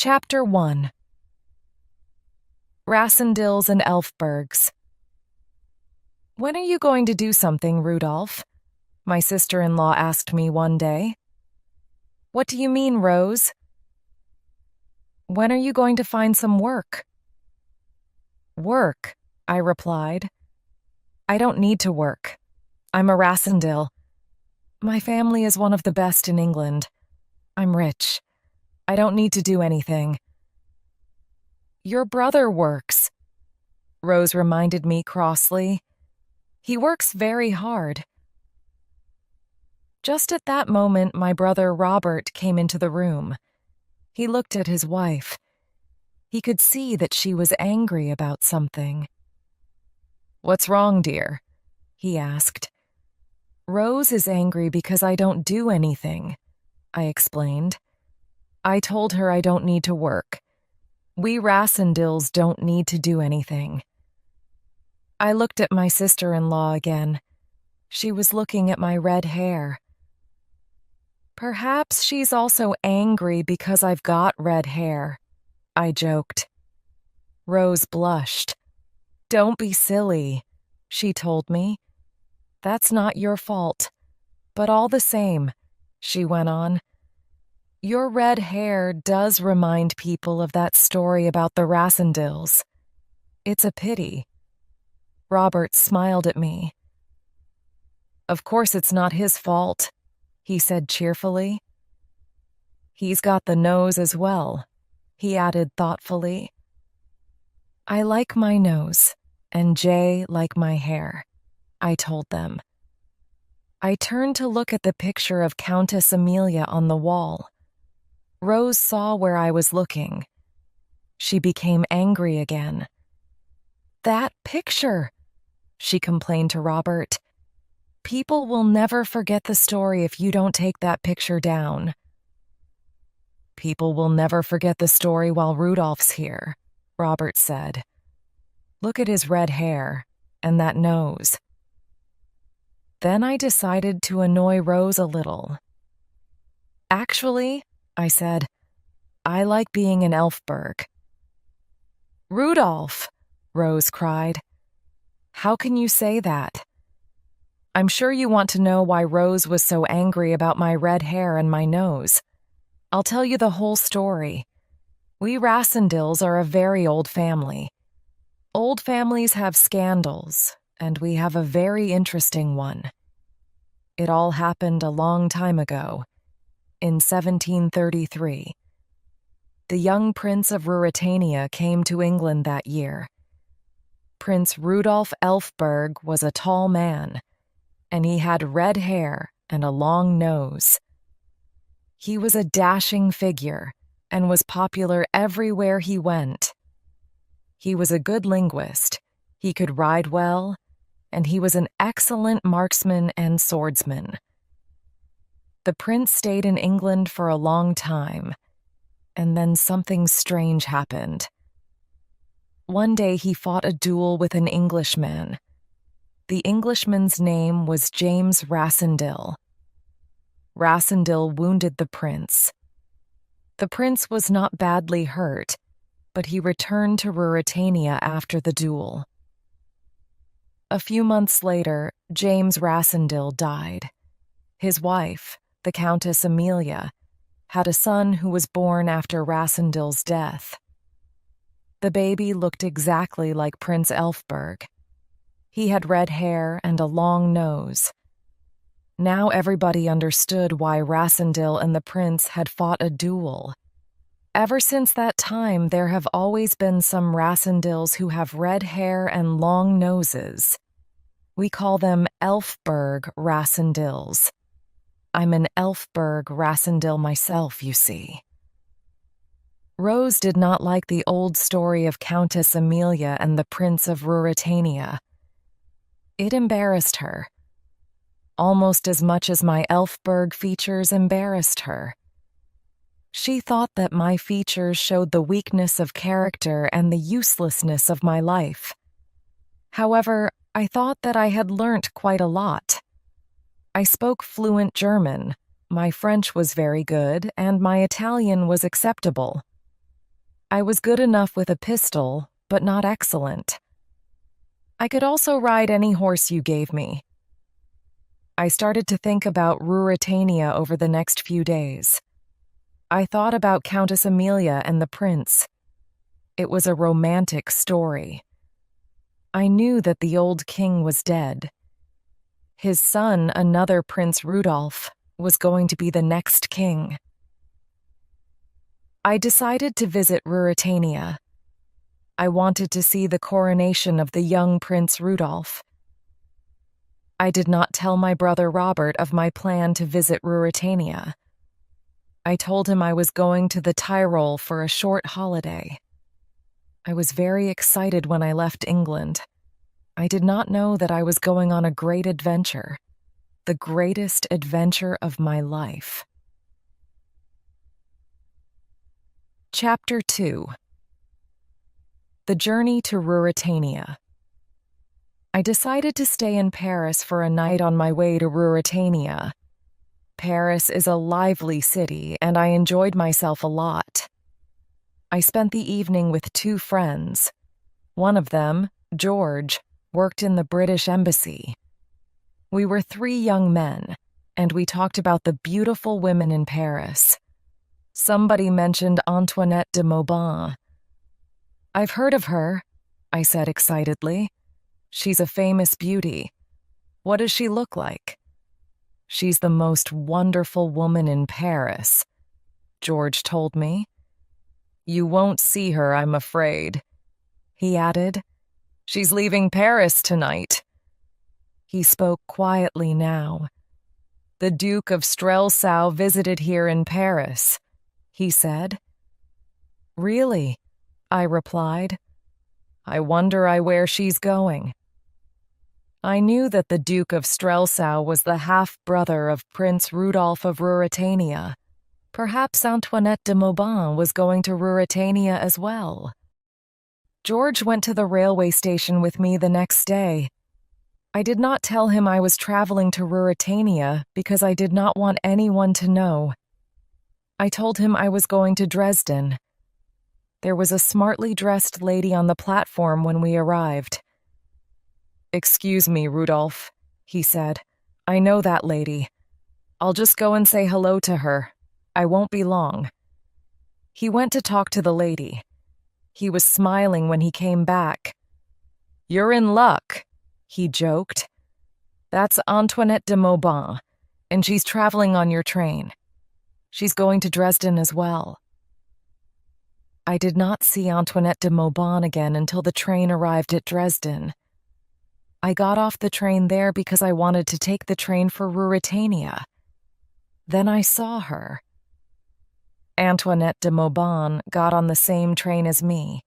Chapter 1. Rassendills and Elfbergs. "When are you going to do something, Rudolph?" my sister-in-law asked me one day. "What do you mean, Rose?" "When are you going to find some work?" "Work," I replied. "I don't need to work. I'm a Rassendill. My family is one of the best in England. I'm rich. I don't need to do anything." "Your brother works," Rose reminded me crossly. "He works very hard." Just at that moment, my brother Robert came into the room. He looked at his wife. He could see that she was angry about something. "What's wrong, dear?" he asked. "Rose is angry because I don't do anything," I explained. "I told her I don't need to work. We Rassendills don't need to do anything." I looked at my sister-in-law again. She was looking at my red hair. "Perhaps she's also angry because I've got red hair," I joked. Rose blushed. "Don't be silly," she told me. "That's not your fault. But all the same," she went on, "your red hair does remind people of that story about the Rassendills. It's a pity." Robert smiled at me. "Of course it's not his fault," he said cheerfully. "He's got the nose as well," he added thoughtfully. "I like my nose, and Jay like my hair," I told them. I turned to look at the picture of Countess Amelia on the wall. Rose saw where I was looking. She became angry again. "That picture!" she complained to Robert. "People will never forget the story if you don't take that picture down." "People will never forget the story while Rudolph's here," Robert said. "Look at his red hair and that nose." Then I decided to annoy Rose a little. "Actually," I said, "I like being an Elfberg." "Rudolph!" Rose cried. "How can you say that?" I'm sure you want to know why Rose was so angry about my red hair and my nose. I'll tell you the whole story. We Rassendills are a very old family. Old families have scandals, and we have a very interesting one. It all happened a long time ago, in 1733. The young Prince of Ruritania came to England that year. Prince Rudolph Elfberg was a tall man, and he had red hair and a long nose. He was a dashing figure and was popular everywhere he went. He was a good linguist, he could ride well, and he was an excellent marksman and swordsman. The prince stayed in England for a long time, and then something strange happened. One day he fought a duel with an Englishman. The Englishman's name was James Rassendill. Rassendill wounded the prince. The prince was not badly hurt, but he returned to Ruritania after the duel. A few months later, James Rassendill died. His wife, the Countess Amelia, had a son who was born after Rassendill's death. The baby looked exactly like Prince Elfberg. He had red hair and a long nose. Now everybody understood why Rassendill and the prince had fought a duel. Ever since that time, there have always been some Rassendills who have red hair and long noses. We call them Elfberg Rassendills. I'm an Elfberg Rassendill myself, you see. Rose did not like the old story of Countess Amelia and the Prince of Ruritania. It embarrassed her, almost as much as my Elfberg features embarrassed her. She thought that my features showed the weakness of character and the uselessness of my life. However, I thought that I had learnt quite a lot. I spoke fluent German, my French was very good, and my Italian was acceptable. I was good enough with a pistol, but not excellent. I could also ride any horse you gave me. I started to think about Ruritania over the next few days. I thought about Countess Amelia and the prince. It was a romantic story. I knew that the old king was dead. His son, another Prince Rudolph, was going to be the next king. I decided to visit Ruritania. I wanted to see the coronation of the young Prince Rudolph. I did not tell my brother Robert of my plan to visit Ruritania. I told him I was going to the Tyrol for a short holiday. I was very excited when I left England. I did not know that I was going on a great adventure, the greatest adventure of my life. Chapter 2. The Journey to Ruritania. I decided to stay in Paris for a night on my way to Ruritania. Paris is a lively city, and I enjoyed myself a lot. I spent the evening with 2 friends. One of them, George, worked in the British Embassy. We were 3 young men, and we talked about the beautiful women in Paris. Somebody mentioned Antoinette de Mauban. "I've heard of her," I said excitedly. "She's a famous beauty. What does she look like?" "She's the most wonderful woman in Paris," George told me. "You won't see her, I'm afraid," he added. "She's leaving Paris tonight." He spoke quietly now. "The Duke of Strelsau visited here in Paris," he said. "Really?" I replied. "I wonder where she's going." I knew that the Duke of Strelsau was the half-brother of Prince Rudolph of Ruritania. Perhaps Antoinette de Mauban was going to Ruritania as well. George went to the railway station with me the next day. I did not tell him I was traveling to Ruritania because I did not want anyone to know. I told him I was going to Dresden. There was a smartly dressed lady on the platform when we arrived. "Excuse me, Rudolph," he said. "I know that lady. I'll just go and say hello to her. I won't be long." He went to talk to the lady. He was smiling when he came back. "You're in luck," he joked. "That's Antoinette de Mauban, and she's traveling on your train. She's going to Dresden as well." I did not see Antoinette de Mauban again until the train arrived at Dresden. I got off the train there because I wanted to take the train for Ruritania. Then I saw her. Antoinette de Mauban got on the same train as me.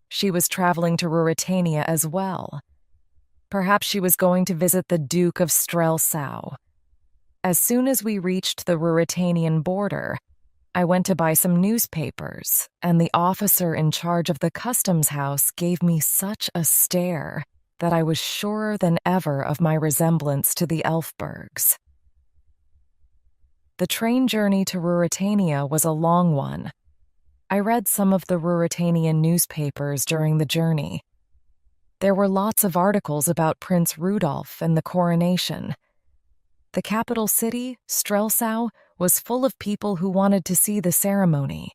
She was traveling to Ruritania as well. Perhaps she was going to visit the Duke of Strelsau. As soon as we reached the Ruritanian border, I went to buy some newspapers, and the officer in charge of the customs house gave me such a stare that I was surer than ever of my resemblance to the Elfbergs. The train journey to Ruritania was a long one. I read some of the Ruritanian newspapers during the journey. There were lots of articles about Prince Rudolph and the coronation. The capital city, Strelsau, was full of people who wanted to see the ceremony.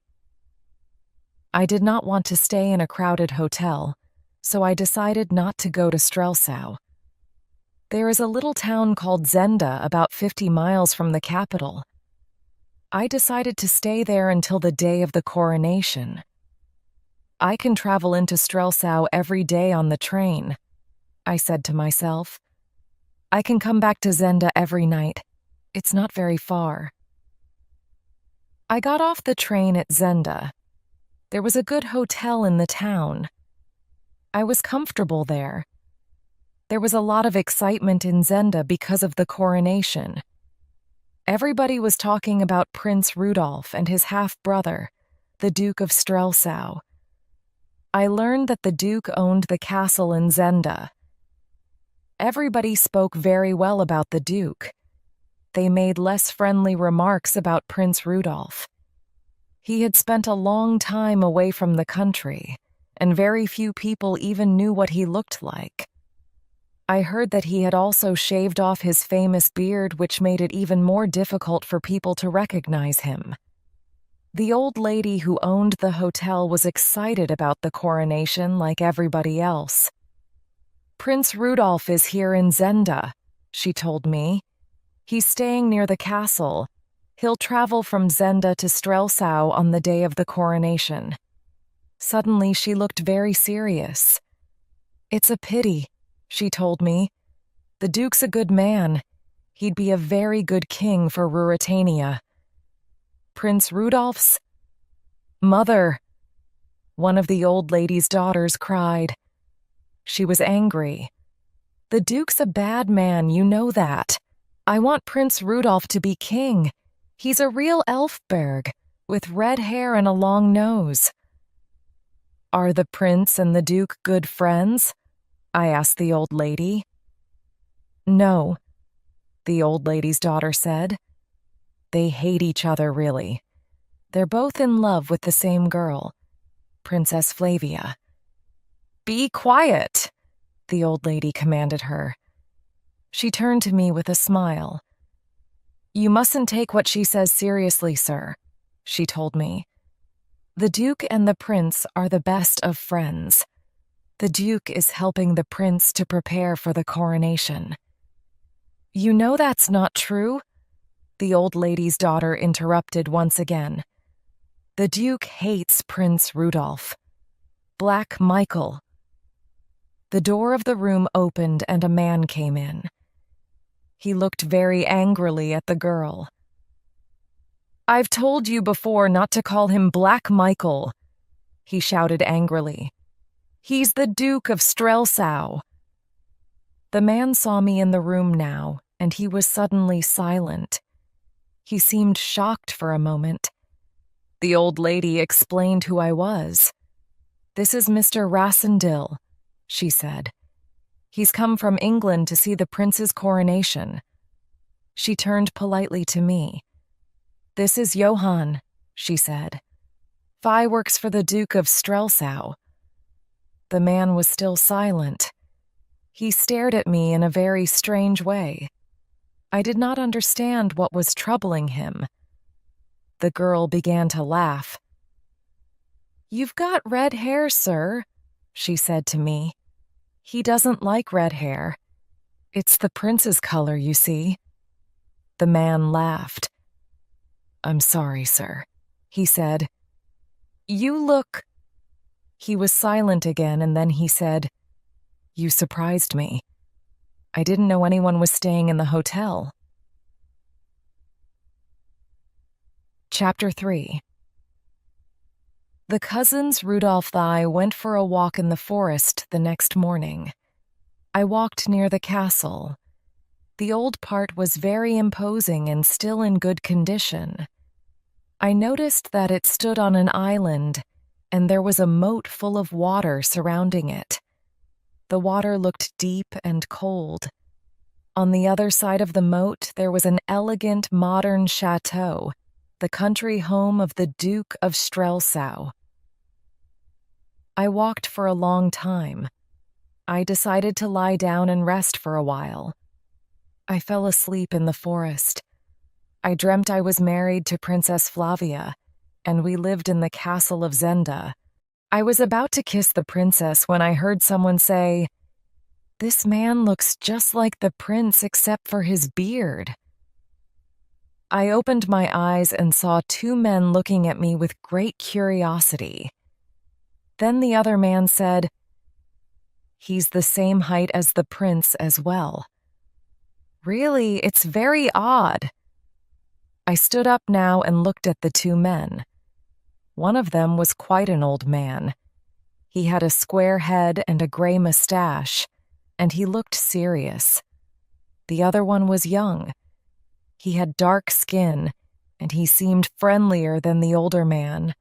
I did not want to stay in a crowded hotel, so I decided not to go to Strelsau. There is a little town called Zenda about 50 miles from the capital. I decided to stay there until the day of the coronation. I can travel into Strelsau every day on the train, I said to myself. I can come back to Zenda every night. It's not very far. I got off the train at Zenda. There was a good hotel in the town. I was comfortable there. There was a lot of excitement in Zenda because of the coronation. Everybody was talking about Prince Rudolph and his half-brother, the Duke of Strelsau. I learned that the Duke owned the castle in Zenda. Everybody spoke very well about the Duke. They made less friendly remarks about Prince Rudolph. He had spent a long time away from the country, and very few people even knew what he looked like. I heard that he had also shaved off his famous beard, which made it even more difficult for people to recognize him. The old lady who owned the hotel was excited about the coronation like everybody else. "Prince Rudolph is here in Zenda," she told me. "He's staying near the castle. He'll travel from Zenda to Strelsau on the day of the coronation." Suddenly, she looked very serious. "It's a pity," she told me. "The Duke's a good man. He'd be a very good king for Ruritania." "Prince Rudolph's?" "Mother!" One of the old lady's daughters cried. She was angry. "The Duke's a bad man, you know that. I want Prince Rudolph to be king. He's a real Elfberg, with red hair and a long nose." "Are the prince and the Duke good friends?" I asked the old lady. "No," the old lady's daughter said. "They hate each other, really. They're both in love with the same girl, Princess Flavia." "Be quiet," the old lady commanded her. She turned to me with a smile. "You mustn't take what she says seriously, sir," she told me. "The Duke and the Prince are the best of friends. The Duke is helping the Prince to prepare for the coronation." "You know that's not true," the old lady's daughter interrupted once again. "The Duke hates Prince Rudolph. Black Michael." The door of the room opened and a man came in. He looked very angrily at the girl. "I've told you before not to call him Black Michael," he shouted angrily. "He's the Duke of Strelsau." The man saw me in the room now, and he was suddenly silent. He seemed shocked for a moment. The old lady explained who I was. "This is Mr. Rassendyll," she said. "He's come from England to see the prince's coronation." She turned politely to me. "This is Johann," she said. "Fi works for the Duke of Strelsau." The man was still silent. He stared at me in a very strange way. I did not understand what was troubling him. The girl began to laugh. "You've got red hair, sir," she said to me. "He doesn't like red hair. It's the prince's color, you see." The man laughed. "I'm sorry, sir," he said. "You look—" He was silent again, and then he said, "You surprised me. I didn't know anyone was staying in the hotel." Chapter 3. The cousins Rudolph and I went for a walk in the forest the next morning. I walked near the castle. The old part was very imposing and still in good condition. I noticed that it stood on an island, and there was a moat full of water surrounding it. The water looked deep and cold. On the other side of the moat, there was an elegant modern chateau, the country home of the Duke of Strelsau. I walked for a long time. I decided to lie down and rest for a while. I fell asleep in the forest. I dreamt I was married to Princess Flavia, and we lived in the castle of Zenda. I was about to kiss the princess when I heard someone say, "This man looks just like the prince except for his beard." I opened my eyes and saw two men looking at me with great curiosity. Then the other man said, "He's the same height as the prince as well." "Really, it's very odd." I stood up now and looked at the two men. One of them was quite an old man. He had a square head and a gray mustache, and he looked serious. The other one was young. He had dark skin, and he seemed friendlier than the older man.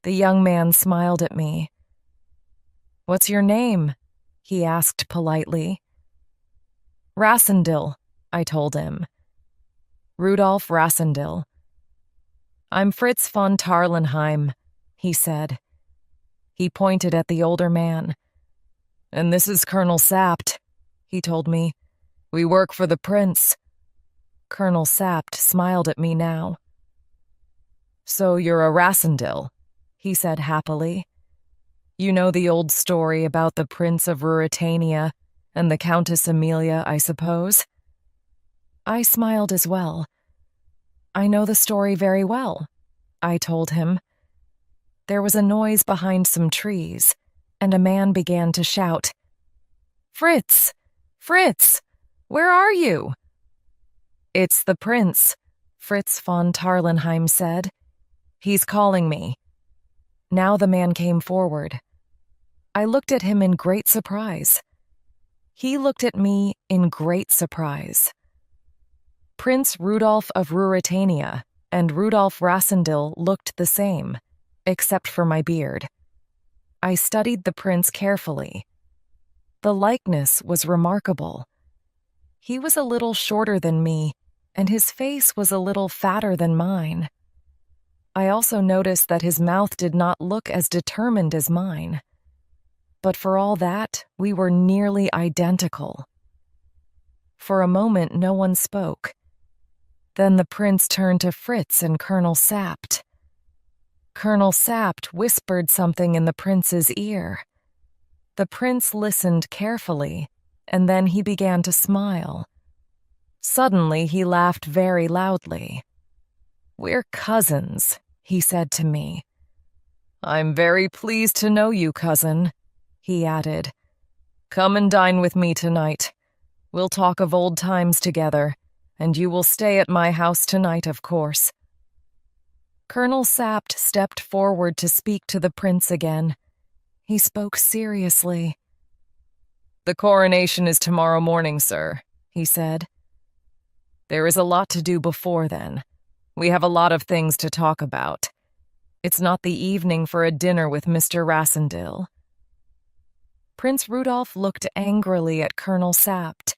The young man smiled at me. "What's your name?" he asked politely. "Rassendyll," I told him. "Rudolph Rassendyll." I'm Fritz von Tarlenheim, he said. He pointed at the older man. And this is Colonel Sapt, he told me. We work for the prince. Colonel Sapt smiled at me now. So you're a Rassendil, he said happily. You know the old story about the Prince of Ruritania and the Countess Amelia, I suppose? I smiled as well. I know the story very well, I told him. There was a noise behind some trees, and a man began to shout, Fritz! Fritz! Where are you? It's the prince, Fritz von Tarlenheim said. He's calling me. Now the man came forward. I looked at him in great surprise. He looked at me in great surprise. Prince Rudolf of Ruritania and Rudolf Rassendil looked the same, except for my beard. I studied the prince carefully. The likeness was remarkable. He was a little shorter than me, and his face was a little fatter than mine. I also noticed that his mouth did not look as determined as mine. But for all that, we were nearly identical. For a moment, no one spoke. Then the prince turned to Fritz and Colonel Sapt. Colonel Sapt whispered something in the prince's ear. The prince listened carefully, and then he began to smile. Suddenly, he laughed very loudly. We're cousins, he said to me. I'm very pleased to know you, cousin, he added. Come and dine with me tonight. We'll talk of old times together, and you will stay at my house tonight, of course. Colonel Sapt stepped forward to speak to the prince again. He spoke seriously. The coronation is tomorrow morning, sir, he said. There is a lot to do before then. We have a lot of things to talk about. It's not the evening for a dinner with Mr. Rassendil. Prince Rudolf looked angrily at Colonel Sapt.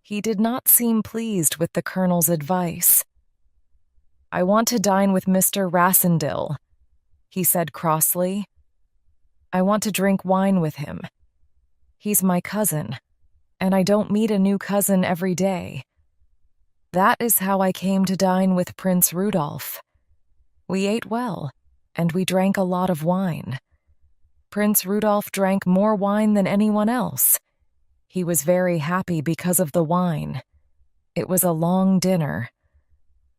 He did not seem pleased with the colonel's advice. I want to dine with Mr. Rassendil, he said crossly. I want to drink wine with him. He's my cousin, and I don't meet a new cousin every day. That is how I came to dine with Prince Rudolf. We ate well, and we drank a lot of wine. Prince Rudolf drank more wine than anyone else. He was very happy because of the wine. It was a long dinner.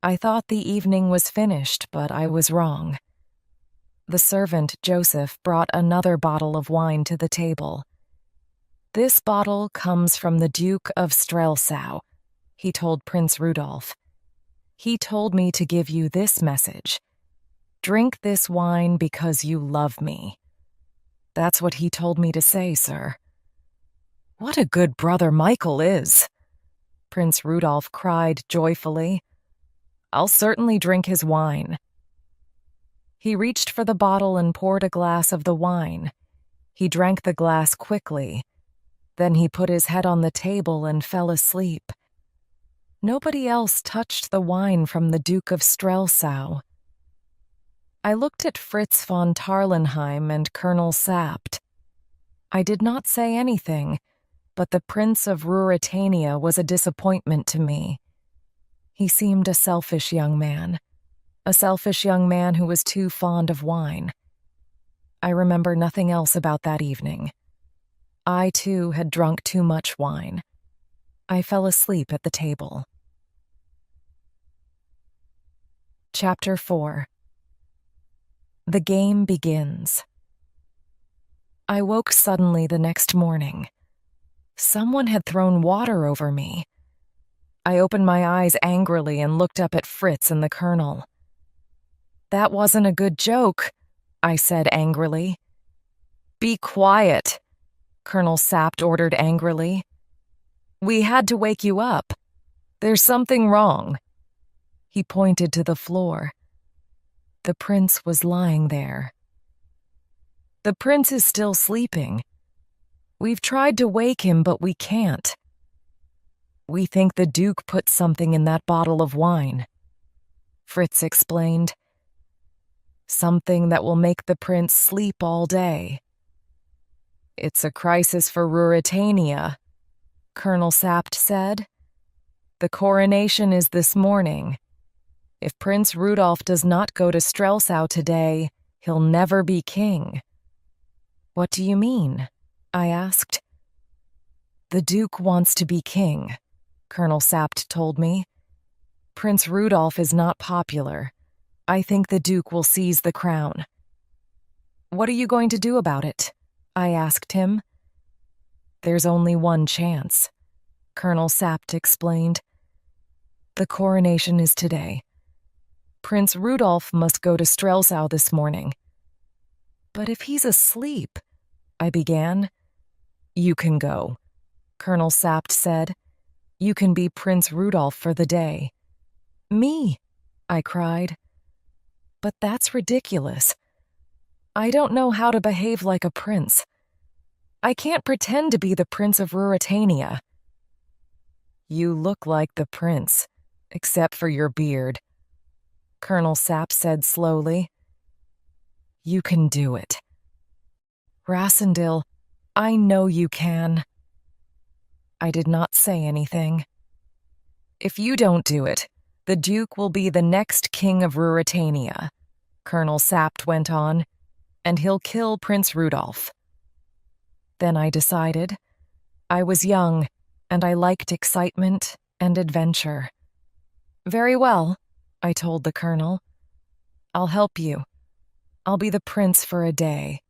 I thought the evening was finished, but I was wrong. The servant, Joseph, brought another bottle of wine to the table. This bottle comes from the Duke of Strelsau, he told Prince Rudolf. He told me to give you this message. Drink this wine because you love me. That's what he told me to say, sir. What a good brother Michael is, Prince Rudolf cried joyfully. I'll certainly drink his wine. He reached for the bottle and poured a glass of the wine. He drank the glass quickly. Then he put his head on the table and fell asleep. Nobody else touched the wine from the Duke of Strelsau. I looked at Fritz von Tarlenheim and Colonel Sapt. I did not say anything, but the Prince of Ruritania was a disappointment to me. He seemed a selfish young man who was too fond of wine. I remember nothing else about that evening. I, too, had drunk too much wine. I fell asleep at the table. Chapter 4. The game begins. I woke suddenly the next morning. Someone had thrown water over me. I opened my eyes angrily and looked up at Fritz and the colonel. That wasn't a good joke, I said angrily. Be quiet, Colonel Sapt ordered angrily. We had to wake you up. There's something wrong. He pointed to the floor. The prince was lying there. The prince is still sleeping. We've tried to wake him, but we can't. We think the Duke put something in that bottle of wine. Fritz explained. Something that will make the prince sleep all day. It's a crisis for Ruritania, Colonel Sapt said. The coronation is this morning. If Prince Rudolph does not go to Strelsau today, he'll never be king. What do you mean? I asked. The Duke wants to be king, Colonel Sapt told me. Prince Rudolph is not popular. I think the Duke will seize the crown. What are you going to do about it? I asked him. There's only one chance, Colonel Sapt explained. The coronation is today. Prince Rudolph must go to Strelsau this morning. But if he's asleep, I began. You can go, Colonel Sapt said. You can be Prince Rudolph for the day. Me, I cried. But that's ridiculous. I don't know how to behave like a prince. I can't pretend to be the Prince of Ruritania. You look like the prince, except for your beard, Colonel Sapt said slowly. You can do it. Rassendil, I know you can. I did not say anything. If you don't do it, the Duke will be the next king of Ruritania, Colonel Sapt went on, and he'll kill Prince Rudolph. Then I decided. I was young, and I liked excitement and adventure. Very well, I told the colonel. I'll help you. I'll be the prince for a day.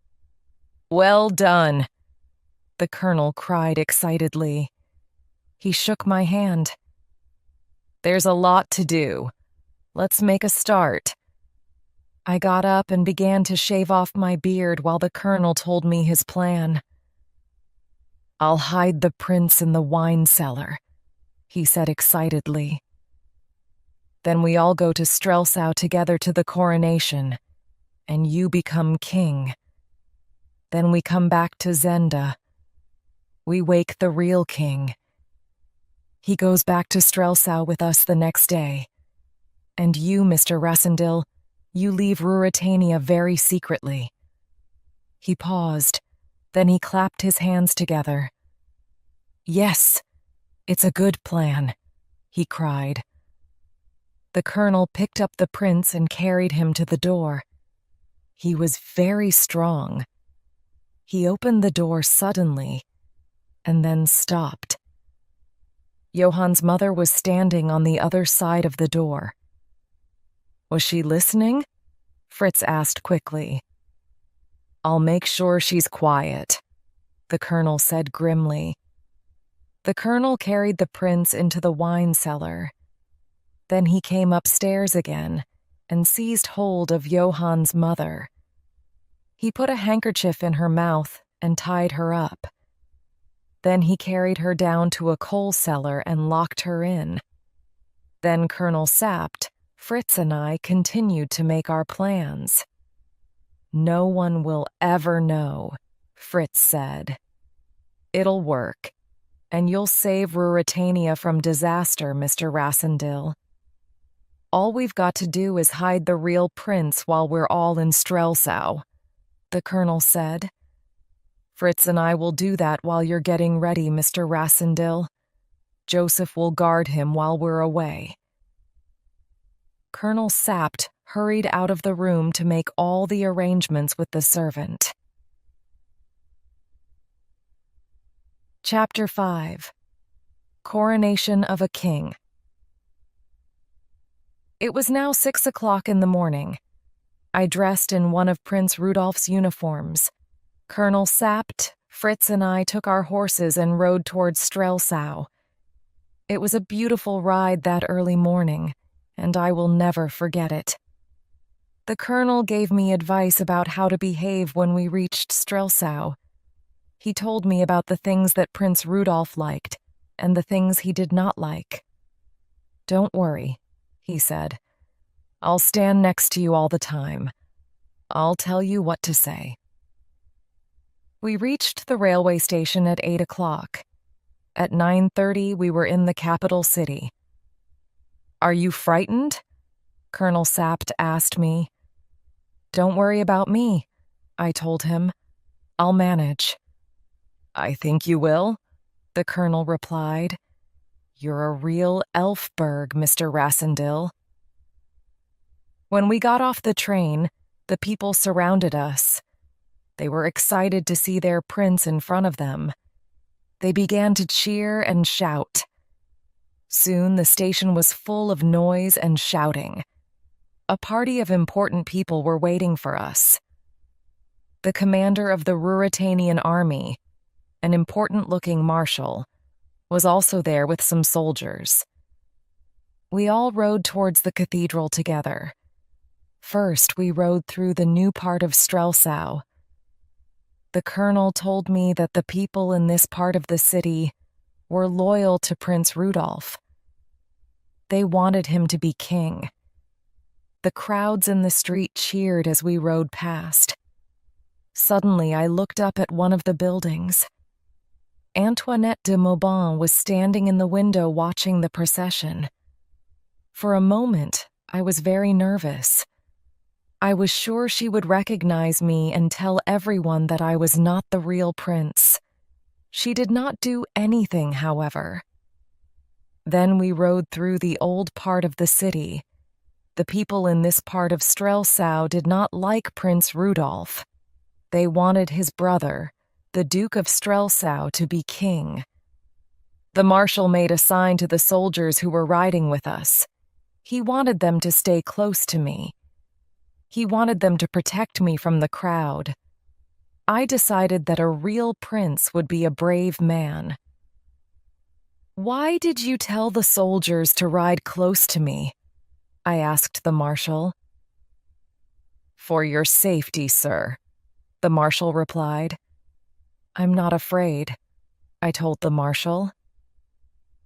Well done, the colonel cried excitedly. He shook my hand. There's a lot to do. Let's make a start. I got up and began to shave off my beard while the colonel told me his plan. I'll hide the prince in the wine cellar, he said excitedly. Then we all go to Strelsau together to the coronation, and you become king. Then we come back to Zenda. We wake the real king. He goes back to Strelsau with us the next day. And you, Mr. Rassendil, you leave Ruritania very secretly. He paused. Then he clapped his hands together. Yes, it's a good plan, he cried. The colonel picked up the prince and carried him to the door. He was very strong. He opened the door suddenly and then stopped. Johann's mother was standing on the other side of the door. Was she listening? Fritz asked quickly. I'll make sure she's quiet, the colonel said grimly. The colonel carried the prince into the wine cellar. Then he came upstairs again and seized hold of Johann's mother. He put a handkerchief in her mouth and tied her up. Then he carried her down to a coal cellar and locked her in. Then Colonel Sapt, Fritz and I continued to make our plans. No one will ever know, Fritz said. It'll work, and you'll save Ruritania from disaster, Mr. Rassendil. All we've got to do is hide the real prince while we're all in Strelsau, the colonel said. Fritz and I will do that while you're getting ready, Mr. Rassendil. Joseph will guard him while we're away. Colonel Sapt hurried out of the room to make all the arrangements with the servant. Chapter 5. Coronation of a King. It was now 6 o'clock in the morning. I dressed in one of Prince Rudolph's uniforms. Colonel Sapt, Fritz, and I took our horses and rode towards Strelsau. It was a beautiful ride that early morning, and I will never forget it. The colonel gave me advice about how to behave when we reached Strelsau. He told me about the things that Prince Rudolph liked and the things he did not like. Don't worry, he said. I'll stand next to you all the time. I'll tell you what to say. We reached the railway station at 8 o'clock. At 9:30, we were in the capital city. Are you frightened? Colonel Sapt asked me. Don't worry about me, I told him. I'll manage. I think you will, the colonel replied. You're a real Elfberg, Mr. Rassendyll. When we got off the train, the people surrounded us. They were excited to see their prince in front of them. They began to cheer and shout. Soon the station was full of noise and shouting. A party of important people were waiting for us. The commander of the Ruritanian army, an important-looking marshal, was also there with some soldiers. We all rode towards the cathedral together. First, we rode through the new part of Strelsau. The colonel told me that the people in this part of the city were loyal to Prince Rudolf. They wanted him to be king. The crowds in the street cheered as we rode past. Suddenly, I looked up at one of the buildings. Antoinette de Mauban was standing in the window watching the procession. For a moment, I was very nervous. I was sure she would recognize me and tell everyone that I was not the real prince. She did not do anything, however. Then we rode through the old part of the city. The people in this part of Strelsau did not like Prince Rudolf. They wanted his brother, the Duke of Strelsau, to be king. The marshal made a sign to the soldiers who were riding with us. He wanted them to stay close to me. He wanted them to protect me from the crowd. I decided that a real prince would be a brave man. Why did you tell the soldiers to ride close to me? I asked the marshal. For your safety, sir, the marshal replied. I'm not afraid, I told the marshal.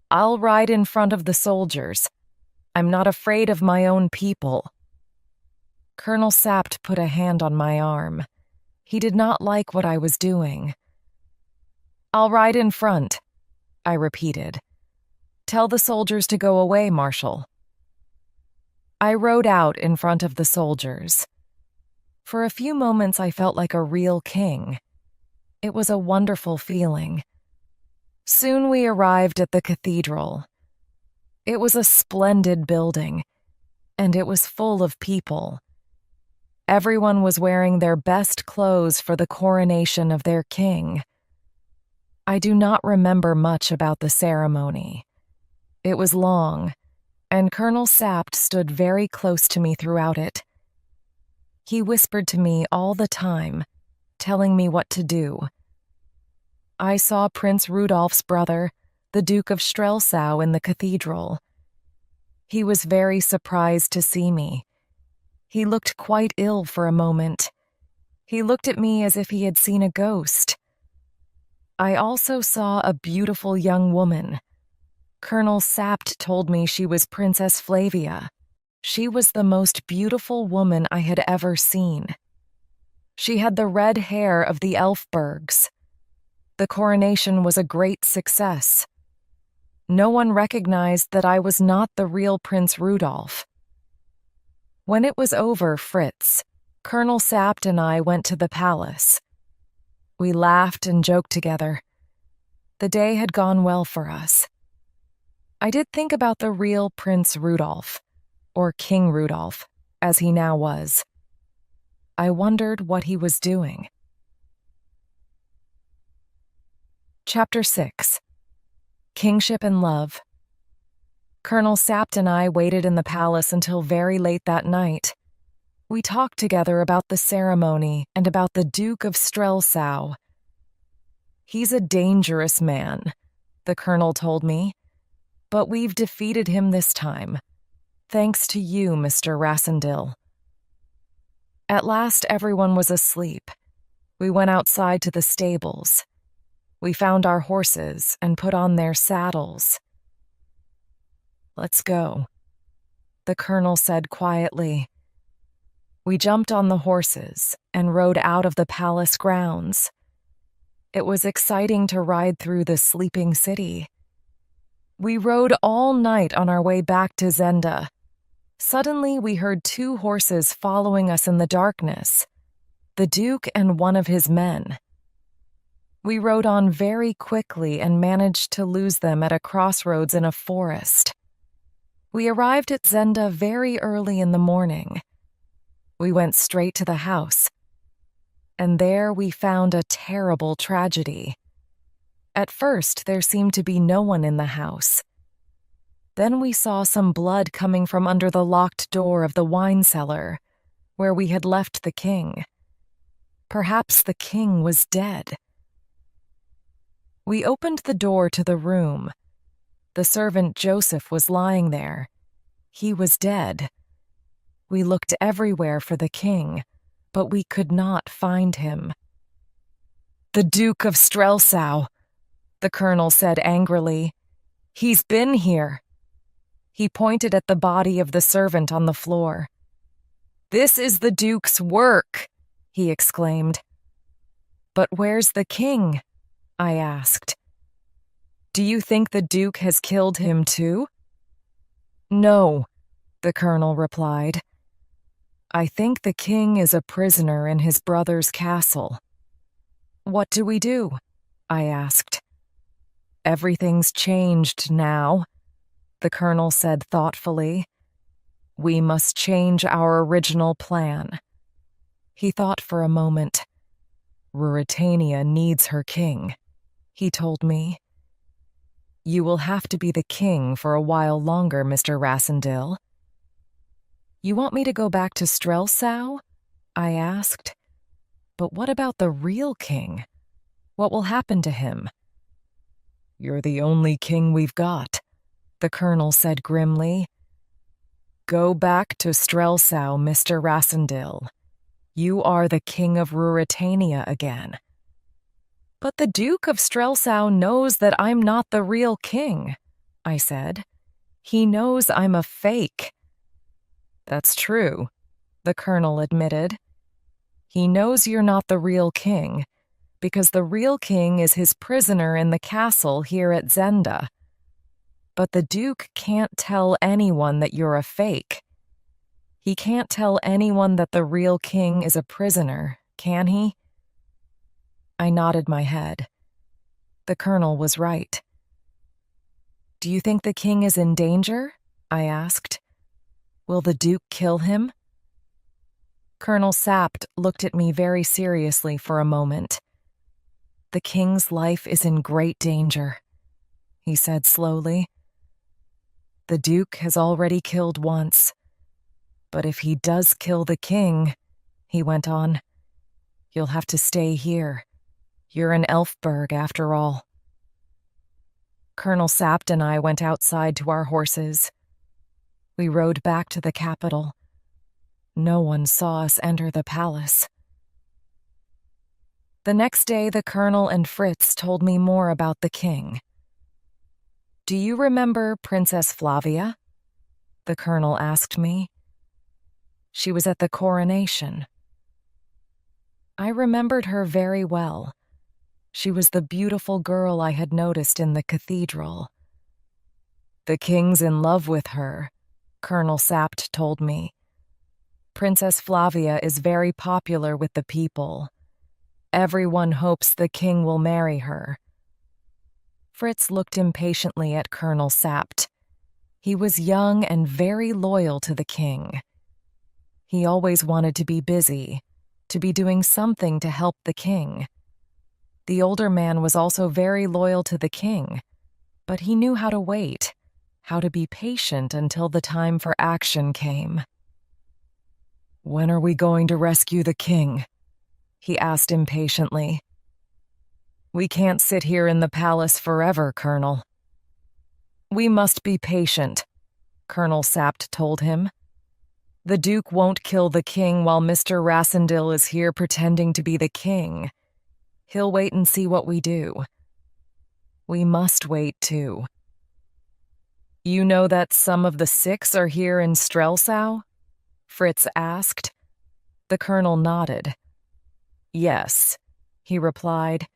I'll ride in front of the soldiers. I'm not afraid of my own people. Colonel Sapt put a hand on my arm. He did not like what I was doing. I'll ride in front, I repeated. Tell the soldiers to go away, Marshal. I rode out in front of the soldiers. For a few moments, I felt like a real king. It was a wonderful feeling. Soon we arrived at the cathedral. It was a splendid building, and it was full of people. Everyone was wearing their best clothes for the coronation of their king. I do not remember much about the ceremony. It was long, and Colonel Sapt stood very close to me throughout it. He whispered to me all the time, telling me what to do. I saw Prince Rudolf's brother, the Duke of Strelsau, in the cathedral. He was very surprised to see me. He looked quite ill for a moment. He looked at me as if he had seen a ghost. I also saw a beautiful young woman. Colonel Sapt told me she was Princess Flavia. She was the most beautiful woman I had ever seen. She had the red hair of the Elfbergs. The coronation was a great success. No one recognized that I was not the real Prince Rudolf. When it was over, Fritz, Colonel Sapt and I went to the palace. We laughed and joked together. The day had gone well for us. I did think about the real Prince Rudolf, or King Rudolf, as he now was. I wondered what he was doing. Chapter 6. Kingship and Love. Colonel Sapt and I waited in the palace until very late that night. We talked together about the ceremony and about the Duke of Strelsau. He's a dangerous man, the colonel told me, but we've defeated him this time, thanks to you, Mr. Rassendyll. At last, everyone was asleep. We went outside to the stables. We found our horses and put on their saddles. Let's go, the colonel said quietly. We jumped on the horses and rode out of the palace grounds. It was exciting to ride through the sleeping city. We rode all night on our way back to Zenda. Suddenly, we heard two horses following us in the darkness, the Duke and one of his men. We rode on very quickly and managed to lose them at a crossroads in a forest. We arrived at Zenda very early in the morning. We went straight to the house, and there we found a terrible tragedy. At first, there seemed to be no one in the house. Then we saw some blood coming from under the locked door of the wine cellar, where we had left the king. Perhaps the king was dead. We opened the door to the room. The servant Joseph was lying there. He was dead. We looked everywhere for the king, but we could not find him. "The Duke of Strelsau," the colonel said angrily. "He's been here." He pointed at the body of the servant on the floor. "This is the Duke's work," he exclaimed. "But where's the king?" I asked. "Do you think the Duke has killed him too?" "No," the colonel replied. "I think the king is a prisoner in his brother's castle." "What do we do?" I asked. "Everything's changed now," the colonel said thoughtfully. "We must change our original plan." He thought for a moment. "Ruritania needs her king," he told me. "You will have to be the king for a while longer, Mr. Rassendyll." "You want me to go back to Strelsau?" I asked. "But what about the real king? What will happen to him?" "You're the only king we've got," the colonel said grimly. "Go back to Strelsau, Mr. Rassendyll. You are the king of Ruritania again." "But the Duke of Strelsau knows that I'm not the real king," I said. "He knows I'm a fake." "That's true," the colonel admitted. "He knows you're not the real king, because the real king is his prisoner in the castle here at Zenda. But the Duke can't tell anyone that you're a fake. He can't tell anyone that the real king is a prisoner, can he?" I nodded my head. The colonel was right. "Do you think the king is in danger?" I asked. "Will the Duke kill him?" Colonel Sapt looked at me very seriously for a moment. "The king's life is in great danger," he said slowly. "The Duke has already killed once. But if he does kill the king," he went on, "you'll have to stay here. You're in Elfberg, after all." Colonel Sapt and I went outside to our horses. We rode back to the capital. No one saw us enter the palace. The next day, the colonel and Fritz told me more about the king. "Do you remember Princess Flavia?" the colonel asked me. "She was at the coronation." I remembered her very well. She was the beautiful girl I had noticed in the cathedral. "The king's in love with her," Colonel Sapt told me. "Princess Flavia is very popular with the people. Everyone hopes the king will marry her." Fritz looked impatiently at Colonel Sapt. He was young and very loyal to the king. He always wanted to be busy, to be doing something to help the king. The older man was also very loyal to the king, but he knew how to wait, how to be patient until the time for action came. "When are we going to rescue the king?" he asked impatiently. "We can't sit here in the palace forever, Colonel." "We must be patient," Colonel Sapt told him. "The Duke won't kill the king while Mr. Rassendyll is here pretending to be the king. He'll wait and see what we do. We must wait, too." "You know that some of the 6 are here in Strelsau?" Fritz asked. The colonel nodded. "Yes," he replied.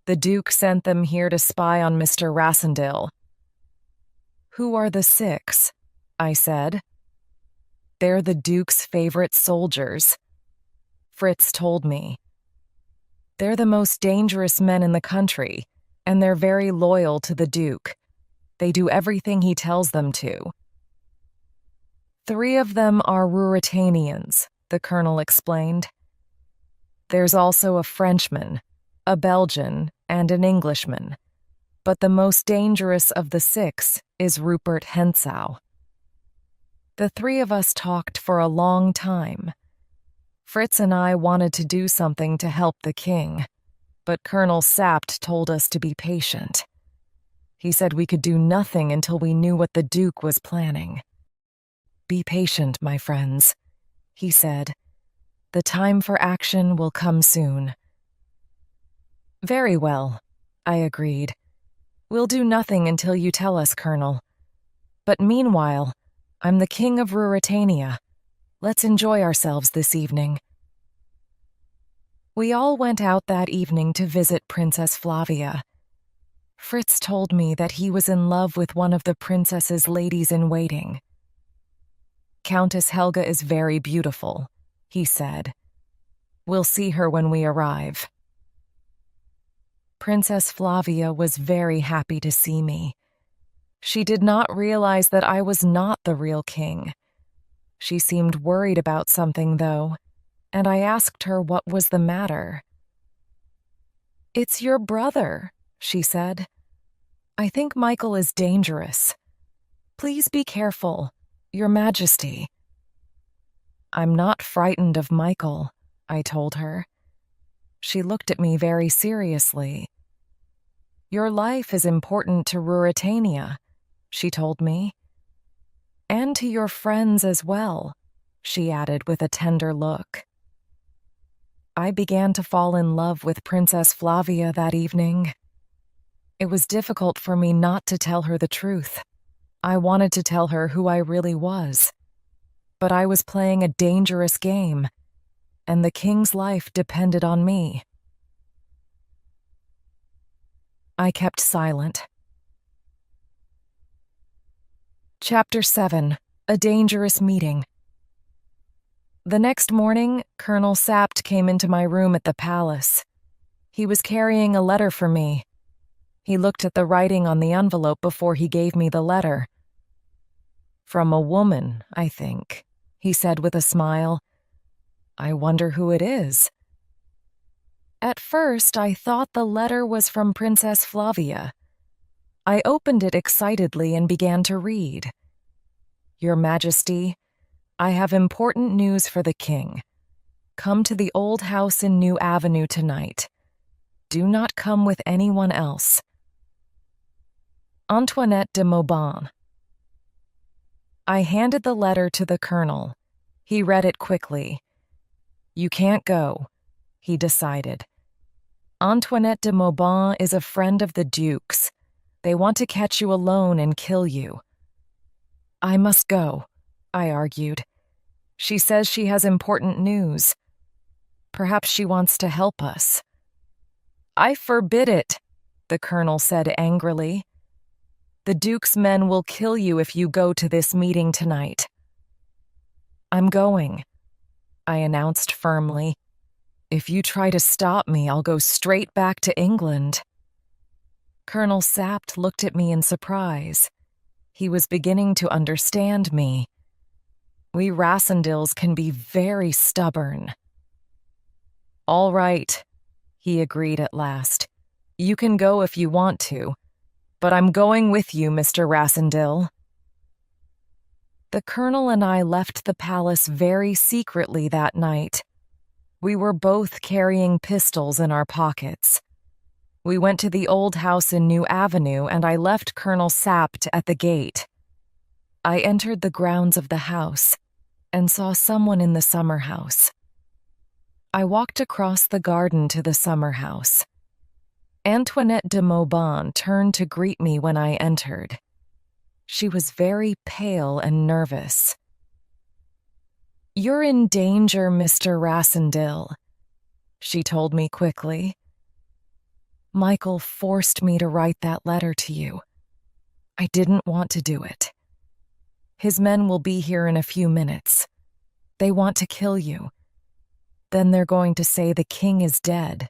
"The Duke sent them here to spy on Mr. Rassendyll." "Who are the 6?" I said. They're the Duke's favorite soldiers. Fritz told me. They're the most dangerous men in the country, and they're very loyal to the Duke. They do everything he tells them to. 3 of them are Ruritanians, the colonel explained. There's also a Frenchman, a Belgian, and an Englishman. But the most dangerous of the 6 is Rupert Hentzau. The 3 of us talked for a long time. Fritz and I wanted to do something to help the king, but Colonel Sapt told us to be patient. He said we could do nothing until we knew what the Duke was planning. Be patient, my friends, he said. The time for action will come soon. Very well, I agreed. We'll do nothing until you tell us, Colonel. But meanwhile, I'm the King of Ruritania. Let's enjoy ourselves this evening. We all went out that evening to visit Princess Flavia. Fritz told me that he was in love with one of the princess's ladies-in-waiting. Countess Helga is very beautiful, he said. We'll see her when we arrive. Princess Flavia was very happy to see me. She did not realize that I was not the real king. She seemed worried about something, though, and I asked her what was the matter. It's your brother, she said. I think Michael is dangerous. Please be careful, Your Majesty. I'm not frightened of Michael, I told her. She looked at me very seriously. Your life is important to Ruritania, she told me. And to your friends as well, she added with a tender look. I began to fall in love with Princess Flavia that evening. It was difficult for me not to tell her the truth. I wanted to tell her who I really was. But I was playing a dangerous game, and the king's life depended on me. I kept silent. Chapter 7: A Dangerous Meeting. The next morning, Colonel Sapt came into my room at the palace. He was carrying a letter for me. He looked at the writing on the envelope before he gave me the letter. From a woman, I think, he said with a smile. I wonder who it is. At first, I thought the letter was from Princess Flavia. I opened it excitedly and began to read. Your Majesty, I have important news for the king. Come to the old house in New Avenue tonight. Do not come with anyone else. Antoinette de Mauban. I handed the letter to the colonel. He read it quickly. You can't go, he decided. Antoinette de Mauban is a friend of the Duke's. They want to catch you alone and kill you. I must go, I argued. She says she has important news. Perhaps she wants to help us. I forbid it, the colonel said angrily. The Duke's men will kill you if you go to this meeting tonight. I'm going, I announced firmly. If you try to stop me, I'll go straight back to England. Colonel Sapt looked at me in surprise. He was beginning to understand me. We Rassendils can be very stubborn. All right, he agreed at last. You can go if you want to, but I'm going with you, Mr. Rassendil. The colonel and I left the palace very secretly that night. We were both carrying pistols in our pockets. We went to the old house in New Avenue, and I left Colonel Sapt at the gate. I entered the grounds of the house and saw someone in the summer house. I walked across the garden to the summer house. Antoinette de Mauban turned to greet me when I entered. She was very pale and nervous. You're in danger, Mr. Rassendil, she told me quickly. Michael forced me to write that letter to you. I didn't want to do it. His men will be here in a few minutes. They want to kill you. Then they're going to say the king is dead.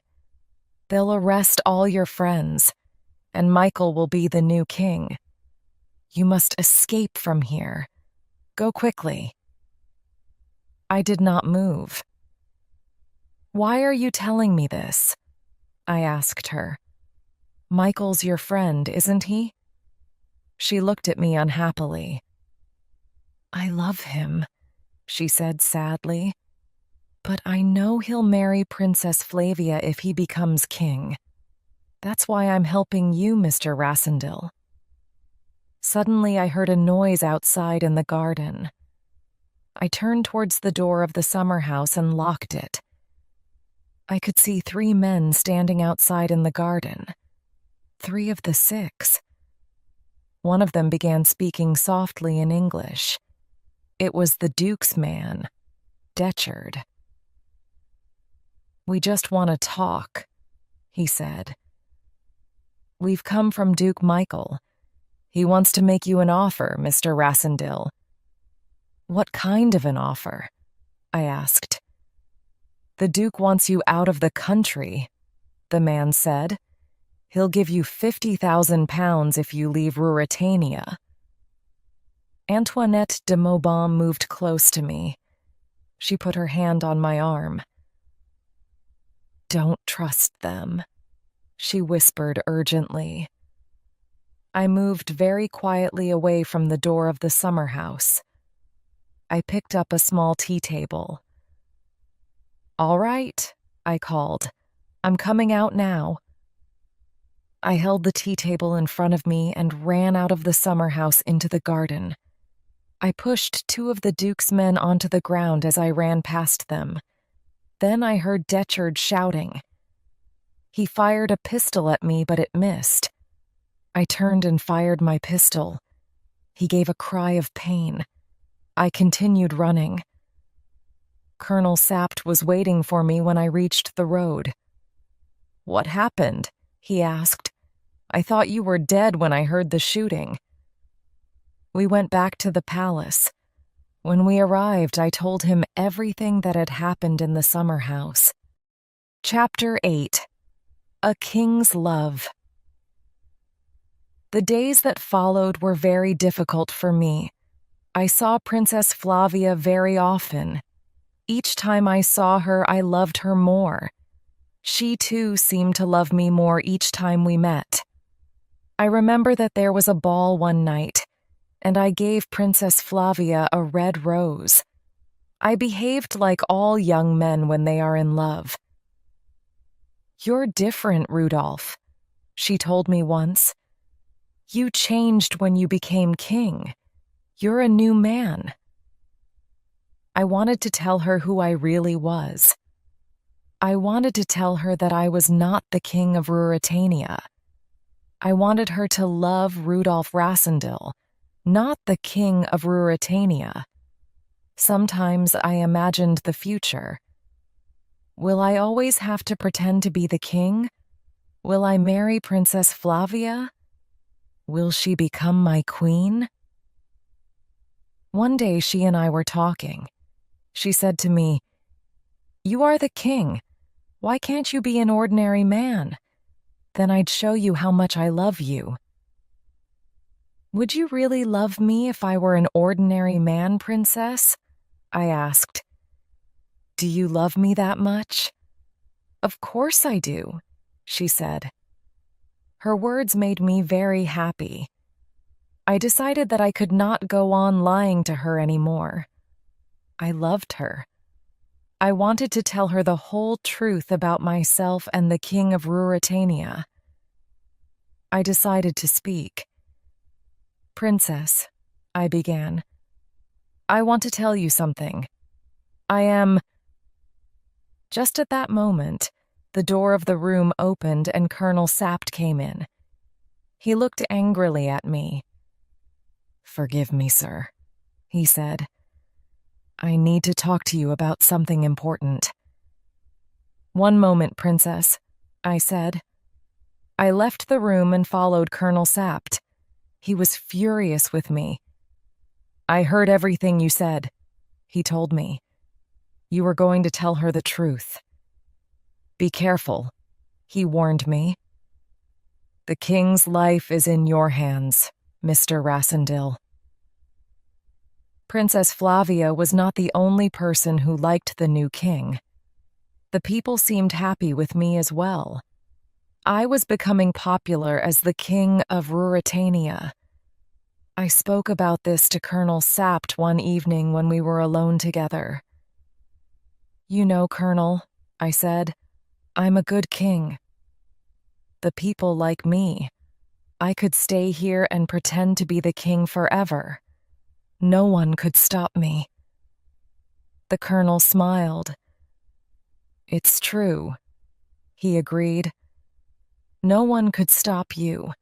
They'll arrest all your friends, and Michael will be the new king. You must escape from here. Go quickly." I did not move. "Why are you telling me this?" I asked her. "Michael's your friend, isn't he?" She looked at me unhappily. "I love him," she said sadly. "But I know he'll marry Princess Flavia if he becomes king. That's why I'm helping you, Mr. Rassendil." Suddenly, I heard a noise outside in the garden. I turned towards the door of the summer house and locked it. I could see 3 men standing outside in the garden. 3 of the 6. One of them began speaking softly in English. It was the Duke's man, Detchard. "We just want to talk," he said. "We've come from Duke Michael. He wants to make you an offer, Mr. Rassendil." "What kind of an offer?" I asked. "The Duke wants you out of the country," the man said. "He'll give you £50,000 if you leave Ruritania." Antoinette de Maubaume moved close to me. She put her hand on my arm. "Don't trust them," she whispered urgently. I moved very quietly away from the door of the summer house. I picked up a small tea table. "All right," I called. "I'm coming out now." I held the tea table in front of me and ran out of the summer house into the garden. I pushed 2 of the Duke's men onto the ground as I ran past them. Then I heard Detchard shouting. He fired a pistol at me, but it missed. I turned and fired my pistol. He gave a cry of pain. I continued running. Colonel Sapt was waiting for me when I reached the road. "What happened?" he asked. "I thought you were dead when I heard the shooting." We went back to the palace. When we arrived, I told him everything that had happened in the summer house. Chapter 8. A King's Love. The days that followed were very difficult for me. I saw Princess Flavia very often. Each time I saw her, I loved her more. She, too, seemed to love me more each time we met. I remember that there was a ball one night, and I gave Princess Flavia a red rose. I behaved like all young men when they are in love. "You're different, Rudolph," she told me once. "You changed when you became king. You're a new man." I wanted to tell her who I really was. I wanted to tell her that I was not the king of Ruritania. I wanted her to love Rudolph Rassendil, not the king of Ruritania. Sometimes I imagined the future. Will I always have to pretend to be the king? Will I marry Princess Flavia? Will she become my queen? One day she and I were talking. She said to me, "You are the king. Why can't you be an ordinary man? Then I'd show you how much I love you." "Would you really love me if I were an ordinary man, Princess?" I asked. "Do you love me that much?" "Of course I do," she said. Her words made me very happy. I decided that I could not go on lying to her anymore. I loved her. I wanted to tell her the whole truth about myself and the king of Ruritania. I decided to speak. "Princess," I began, "I want to tell you something. I am—" Just at that moment, the door of the room opened and Colonel Sapt came in. He looked angrily at me. "Forgive me, sir," he said. "I need to talk to you about something important." "One moment, Princess," I said. I left the room and followed Colonel Sapt. He was furious with me. "I heard everything you said," he told me. You were going to tell her the truth. Be careful, he warned me. The king's life is in your hands, Mr. Rassendyll. Princess Flavia was not the only person who liked the new king. The people seemed happy with me as well. I was becoming popular as the king of Ruritania. I spoke about this to Colonel Sapt one evening when we were alone together. You know, Colonel, I said, I'm a good king. The people like me. I could stay here and pretend to be the king forever. No one could stop me. The colonel smiled. It's true, he agreed. No one could stop you.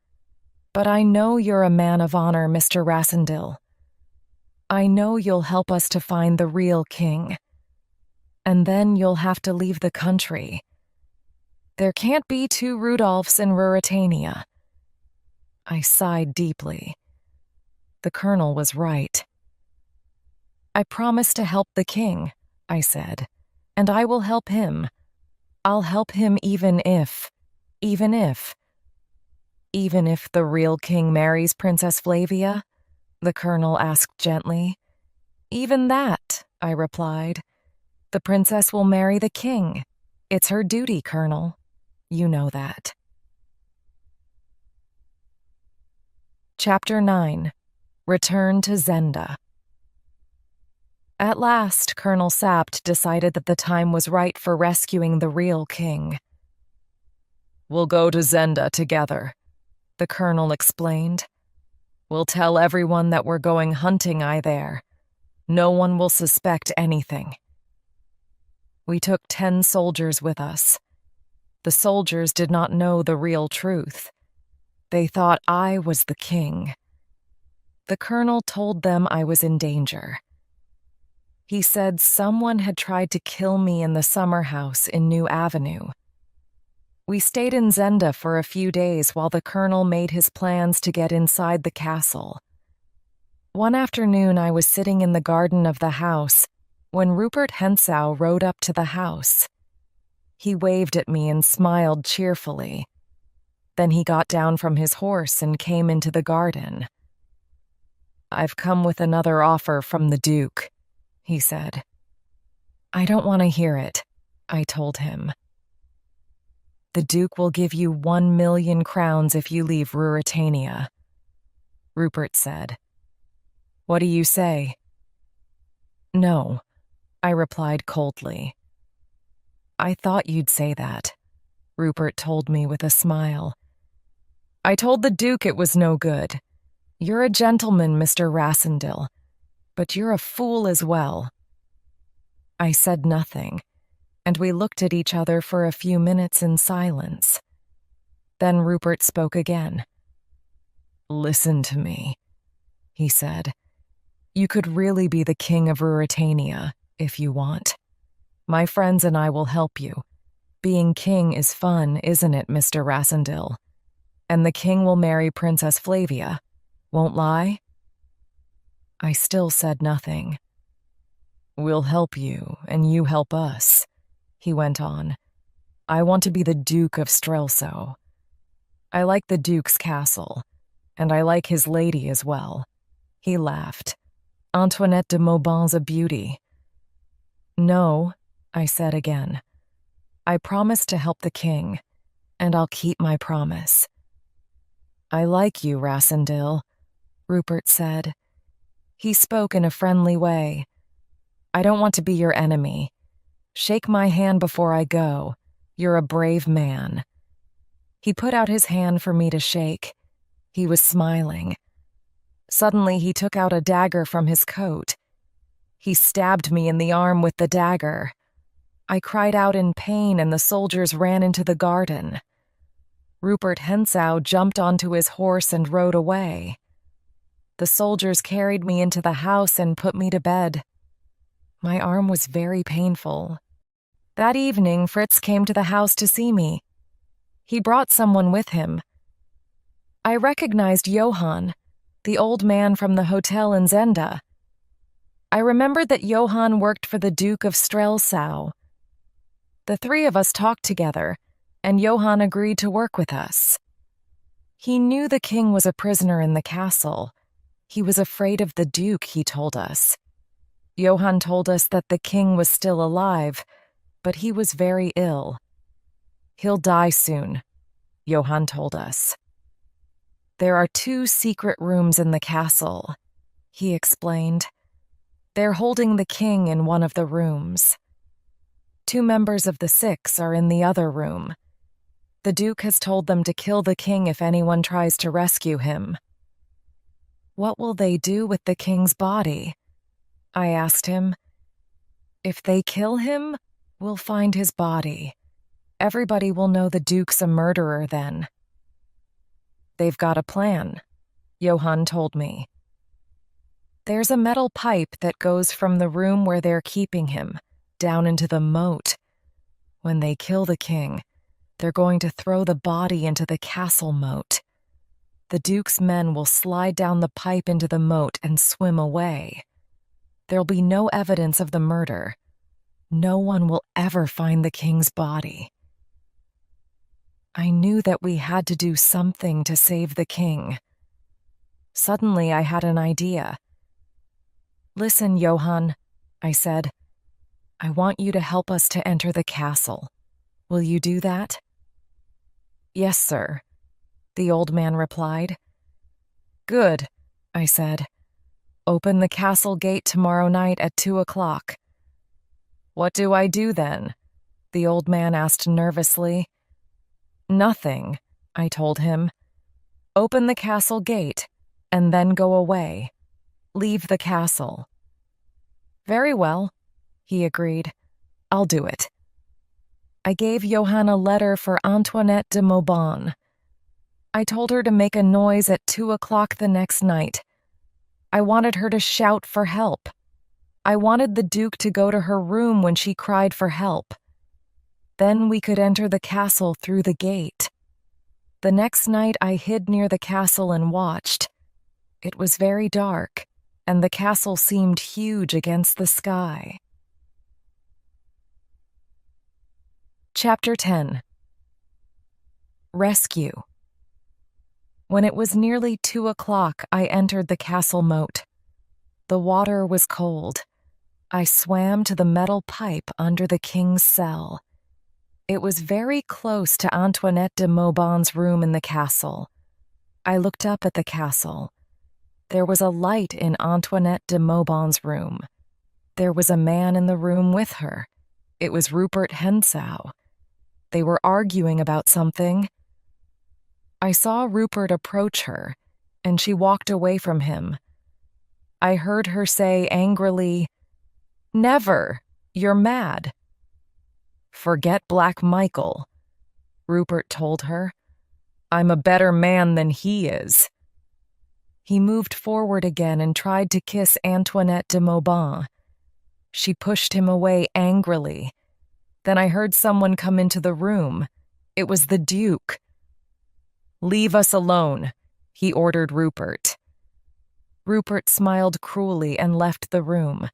But I know you're a man of honor, Mr. Rassendyll. I know you'll help us to find the real king. And then you'll have to leave the country. There can't be two Rudolphs in Ruritania. I sighed deeply. The colonel was right. I promise to help the king, I said, and I will help him. I'll help him even if the real king marries Princess Flavia? The colonel asked gently. Even that, I replied. The princess will marry the king. It's her duty, Colonel. You know that. Chapter 9. Return to Zenda. At last, Colonel Sapt decided that the time was right for rescuing the real king. We'll go to Zenda together, the colonel explained. We'll tell everyone that we're going hunting there. No one will suspect anything. We took 10 soldiers with us. The soldiers did not know the real truth. They thought I was the king. The colonel told them I was in danger. He said someone had tried to kill me in the summer house in New Avenue. We stayed in Zenda for a few days while the colonel made his plans to get inside the castle. One afternoon I was sitting in the garden of the house when Rupert Hentzau rode up to the house. He waved at me and smiled cheerfully. Then he got down from his horse and came into the garden. I've come with another offer from the Duke, he said. I don't want to hear it, I told him. The Duke will give you 1 million crowns if you leave Ruritania, Rupert said. What do you say? No, I replied coldly. I thought you'd say that, Rupert told me with a smile. I told the Duke it was no good. You're a gentleman, Mr. Rassendyll, but you're a fool as well. I said nothing, and we looked at each other for a few minutes in silence. Then Rupert spoke again. Listen to me, he said. You could really be the king of Ruritania, if you want. My friends and I will help you. Being king is fun, isn't it, Mr. Rassendyll? And the king will marry Princess Flavia. Won't lie? I still said nothing. We'll help you, and you help us, he went on. I want to be the Duke of Strelso. I like the Duke's castle, and I like his lady as well. He laughed. Antoinette de Maubant's a beauty. No, I said again. I promised to help the king, and I'll keep my promise. I like you, Rassendyll, Rupert said. He spoke in a friendly way. I don't want to be your enemy. Shake my hand before I go. You're a brave man. He put out his hand for me to shake. He was smiling. Suddenly, he took out a dagger from his coat. He stabbed me in the arm with the dagger. I cried out in pain, and the soldiers ran into the garden. Rupert Hentzau jumped onto his horse and rode away. The soldiers carried me into the house and put me to bed. My arm was very painful. That evening, Fritz came to the house to see me. He brought someone with him. I recognized Johann, the old man from the hotel in Zenda. I remembered that Johann worked for the Duke of Strelsau. The three of us talked together, and Johann agreed to work with us. He knew the king was a prisoner in the castle. He was afraid of the Duke, he told us. Johann told us that the king was still alive, but he was very ill. He'll die soon, Johann told us. There are 2 secret rooms in the castle, he explained. They're holding the king in one of the rooms. 2 members of the 6 are in the other room. The Duke has told them to kill the king if anyone tries to rescue him. What will they do with the king's body? I asked him. If they kill him, we'll find his body. Everybody will know the Duke's a murderer then. They've got a plan, Johann told me. There's a metal pipe that goes from the room where they're keeping him down into the moat. When they kill the king, they're going to throw the body into the castle moat. The Duke's men will slide down the pipe into the moat and swim away. There'll be no evidence of the murder. No one will ever find the king's body. I knew that we had to do something to save the king. Suddenly, I had an idea. Listen, Johann, I said. I want you to help us to enter the castle. Will you do that? Yes, sir, the old man replied. Good, I said. Open the castle gate tomorrow night at 2 o'clock. What do I do then? The old man asked nervously. Nothing, I told him. Open the castle gate, and then go away. Leave the castle. Very well, he agreed. I'll do it. I gave Johann a letter for Antoinette de Mauban. I told her to make a noise at 2 o'clock the next night. I wanted her to shout for help. I wanted the Duke to go to her room when she cried for help. Then we could enter the castle through the gate. The next night I hid near the castle and watched. It was very dark, and the castle seemed huge against the sky. Chapter 10. Rescue. When it was nearly 2 o'clock, I entered the castle moat. The water was cold. I swam to the metal pipe under the king's cell. It was very close to Antoinette de Mauban's room in the castle. I looked up at the castle. There was a light in Antoinette de Mauban's room. There was a man in the room with her. It was Rupert Hentzau. They were arguing about something. I saw Rupert approach her, and she walked away from him. I heard her say angrily, "Never! You're mad." "Forget Black Michael," Rupert told her. "I'm a better man than he is." He moved forward again and tried to kiss Antoinette de Mauban. She pushed him away angrily. Then I heard someone come into the room. It was the Duke. "Leave us alone," he ordered Rupert. Rupert smiled cruelly and left the room.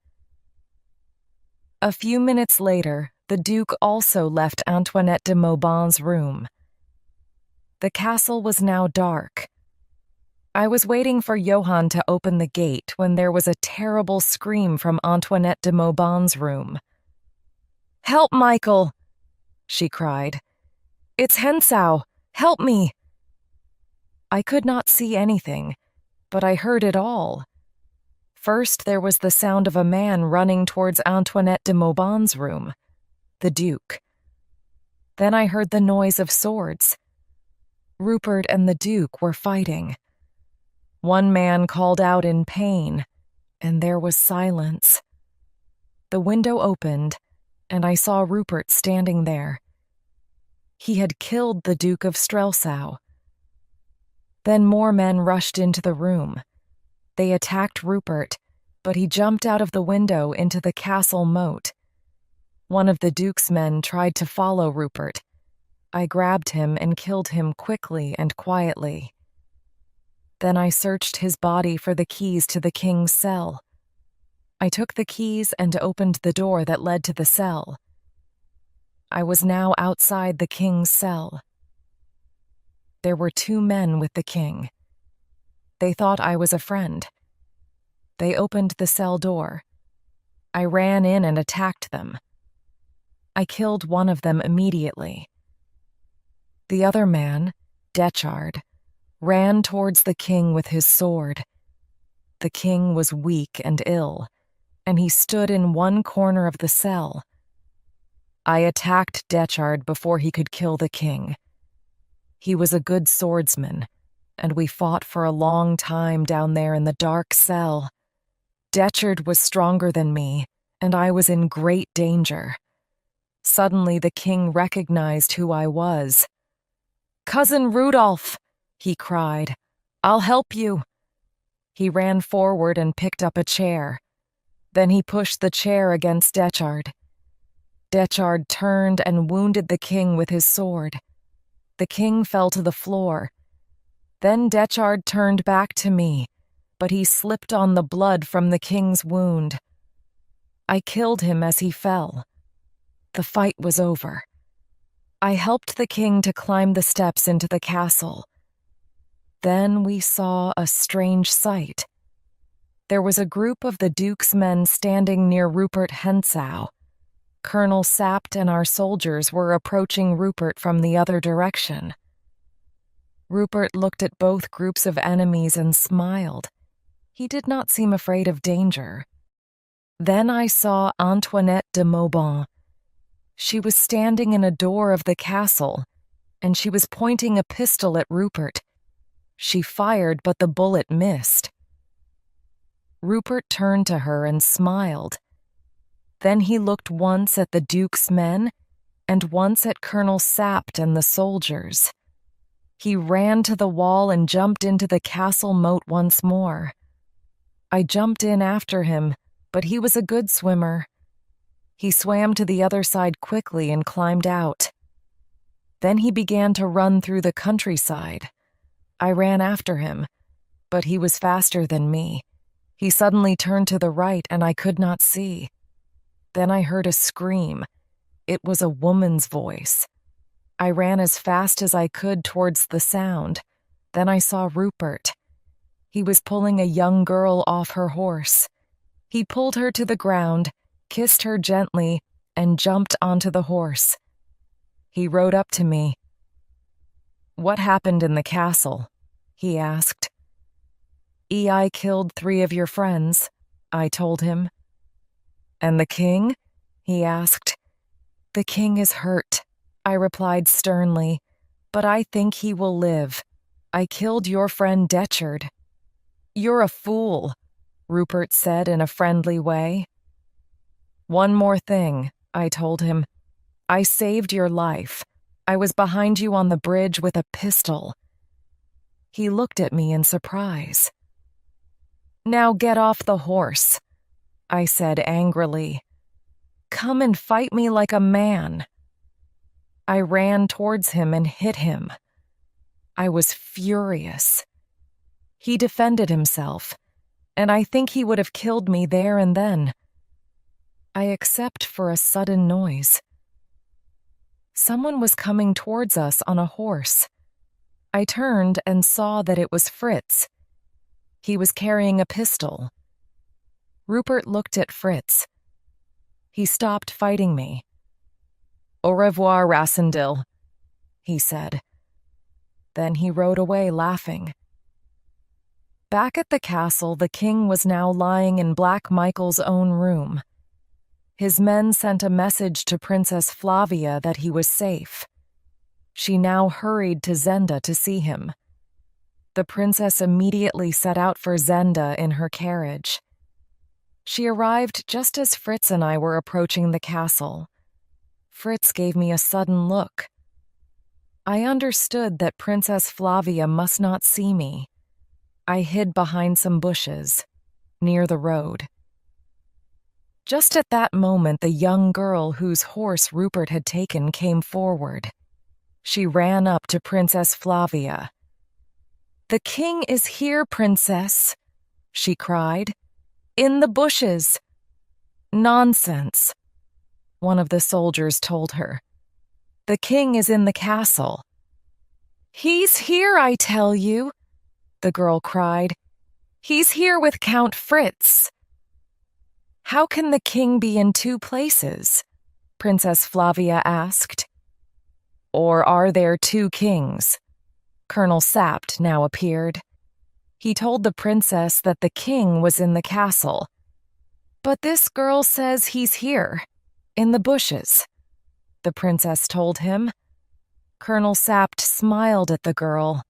A few minutes later, the Duke also left Antoinette de Mauban's room. The castle was now dark. I was waiting for Johann to open the gate when there was a terrible scream from Antoinette de Mauban's room. "Help, Michael!" she cried. "It's Hentzau! Help me!" I could not see anything, but I heard it all. First, there was the sound of a man running towards Antoinette de Mauban's room, the Duke. Then I heard the noise of swords. Rupert and the Duke were fighting. One man called out in pain, and there was silence. The window opened, and I saw Rupert standing there. He had killed the Duke of Strelsau. Then more men rushed into the room. They attacked Rupert, but he jumped out of the window into the castle moat. One of the Duke's men tried to follow Rupert. I grabbed him and killed him quickly and quietly. Then I searched his body for the keys to the king's cell. I took the keys and opened the door that led to the cell. I was now outside the king's cell. There were 2 men with the king. They thought I was a friend. They opened the cell door. I ran in and attacked them. I killed one of them immediately. The other man, Detchard, ran towards the king with his sword. The king was weak and ill, and he stood in one corner of the cell. I attacked Detchard before he could kill the king. He was a good swordsman, and we fought for a long time down there in the dark cell. Detchard was stronger than me, and I was in great danger. Suddenly the king recognized who I was. "Cousin Rudolph," he cried, "I'll help you." He ran forward and picked up a chair. Then he pushed the chair against Detchard. Detchard turned and wounded the king with his sword. The king fell to the floor. Then Detchard turned back to me, but he slipped on the blood from the king's wound. I killed him as he fell. The fight was over. I helped the king to climb the steps into the castle. Then we saw a strange sight. There was a group of the Duke's men standing near Rupert Hentzau. Colonel Sapt and our soldiers were approaching Rupert from the other direction. Rupert looked at both groups of enemies and smiled. He did not seem afraid of danger. Then I saw Antoinette de Mauban. She was standing in a door of the castle, and she was pointing a pistol at Rupert. She fired, but the bullet missed. Rupert turned to her and smiled. Then he looked once at the Duke's men and once at Colonel Sapt and the soldiers. He ran to the wall and jumped into the castle moat once more. I jumped in after him, but he was a good swimmer. He swam to the other side quickly and climbed out. Then he began to run through the countryside. I ran after him, but he was faster than me. He suddenly turned to the right and I could not see. Then I heard a scream. It was a woman's voice. I ran as fast as I could towards the sound. Then I saw Rupert. He was pulling a young girl off her horse. He pulled her to the ground, kissed her gently, and jumped onto the horse. He rode up to me. "What happened in the castle?" he asked. "I killed 3 of your friends," I told him. "And the king?" he asked. "The king is hurt," I replied sternly, "but I think he will live. I killed your friend Detchard." "You're a fool," Rupert said in a friendly way. "One more thing," I told him. "I saved your life. I was behind you on the bridge with a pistol." He looked at me in surprise. "Now get off the horse," I said angrily. "Come and fight me like a man." I ran towards him and hit him. I was furious. He defended himself, and I think he would have killed me there and then. Except for a sudden noise. Someone was coming towards us on a horse. I turned and saw that it was Fritz. He was carrying a pistol. Rupert looked at Fritz. He stopped fighting me. "Au revoir, Rassendyll," he said. Then he rode away laughing. Back at the castle, the king was now lying in Black Michael's own room. His men sent a message to Princess Flavia that he was safe. She now hurried to Zenda to see him. The princess immediately set out for Zenda in her carriage. She arrived just as Fritz and I were approaching the castle. Fritz gave me a sudden look. I understood that Princess Flavia must not see me. I hid behind some bushes, near the road. Just at that moment, the young girl whose horse Rupert had taken came forward. She ran up to Princess Flavia. "The king is here, princess," she cried. "In the bushes. Nonsense, one of the soldiers told her. The king is in the castle. He's here, I tell you, the girl cried. He's here with Count Fritz. How can the king be in two places? Princess Flavia asked. Or are there two kings? Colonel Sapt now appeared. He told the princess that the king was in the castle. But this girl says he's here, in the bushes, the princess told him. Colonel Sapt smiled at the girl.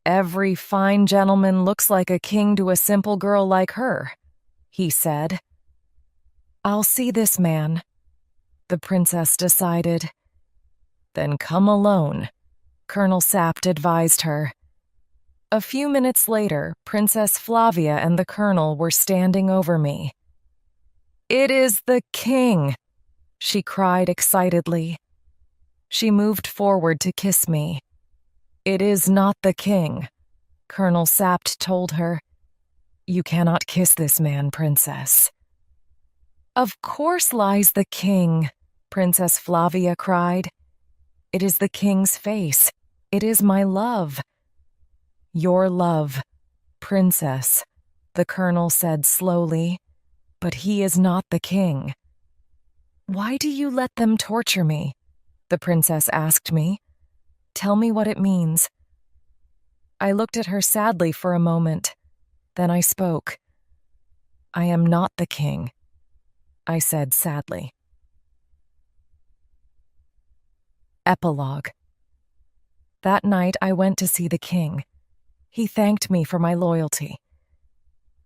Every fine gentleman looks like a king to a simple girl like her, he said. I'll see this man, the princess decided. Then come alone, Colonel Sapt advised her. A few minutes later, Princess Flavia and the colonel were standing over me. It is the king, she cried excitedly. She moved forward to kiss me. It is not the king, Colonel Sapt told her. You cannot kiss this man, princess. Of course lies the king, Princess Flavia cried. It is the king's face. It is my love. Your love, princess, the colonel said slowly, but he is not the king. Why do you let them torture me? The princess asked me. Tell me what it means. I looked at her sadly for a moment. Then I spoke. I am not the king, I said sadly. Epilogue. That night I went to see the king. He thanked me for my loyalty.